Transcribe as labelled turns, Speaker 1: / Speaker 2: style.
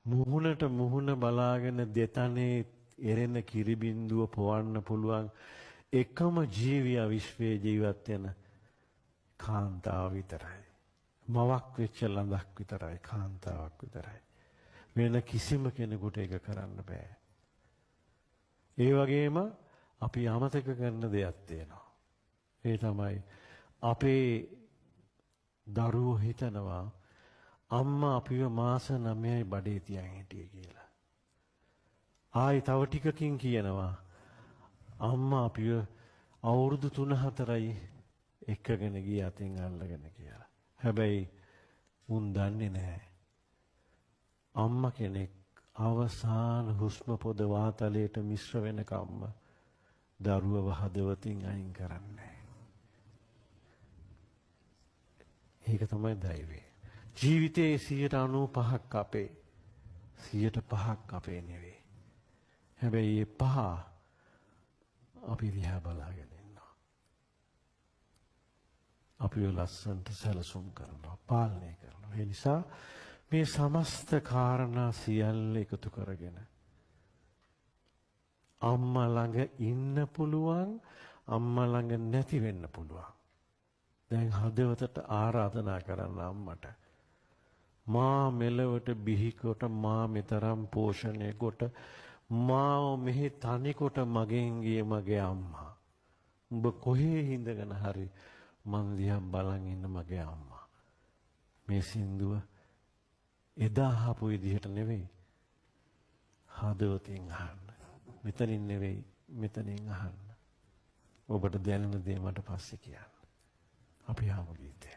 Speaker 1: මුහුණට මුහුණ බලාගෙන දෙතනේ එරෙන කිරිබින්දුව පොවන්න පුළුවන් එකම ජීවිය විශ්වයේ ජීවත් වෙන කාන්තාව විතරයි. මවක් වෙච්ච ළඳක් විතරයි, කාන්තාවක් විතරයි. වෙන කිසිම කෙනෙකුට ඒක කරන්න බෑ. ඒ වගේම අපි අමතක කරන දෙයක් තියෙනවා. ඒ තමයි අපේ දරුවෝ හිතනවා අම්මා අපිව මාස 9යි බඩේ තියන් හිටියේ කියලා. ආයි තව ටිකකින් කියනවා අම්මා අපිව අවුරුදු 3-4යි එක්කගෙන ගිය අතින් අල්ලගෙන කියලා. හැබැයි උන් දන්නේ නැහැ. අම්මා කෙනෙක් අවසාන හුස්ම පොද වාතලයට මිශ්‍ර වෙනකම්ම දරුවව හදවතින් අයින් කරන්නේ. ඒක තමයි දෛවය. ජීවිතයේ 95%ක් අපේ. 100%ක් අපේ නෙවෙයි. හැබැයි මේ පහ අපි දිහා බලාගෙන ඉන්නවා. අපිව ලස්සනට සැලසුම් කරනවා, පාලනය කරනවා. ඒ නිසා මේ සමස්ත කාරණා සියල්ල එකතු කරගෙන අම්මා ළඟ ඉන්න පුළුවන්, අම්මා ළඟ නැති වෙන්න පුළුවන්. දැන් හදවතට ආරාධනා කරන්න අම්මට. මා මෙලවට බිහිකොට මා මෙතරම් පෝෂණය කොට මාව මෙහි තනිකොට මගෙන් ගිය මගේ අම්මා. උඹ කොහේ හිඳගෙන හරි මන් දිහා බලන් ඉන්න මගේ අම්මා. මේ සින්දුව එදා ආපු විදිහට නෙවෙයි. හදවතින් අහන්න. මෙතනින් නෙවෙයි, මෙතනින් අහන්න. ඔබට දැනෙන දේ මට පස්සේ කියන්න. අපි ආව ගීතය.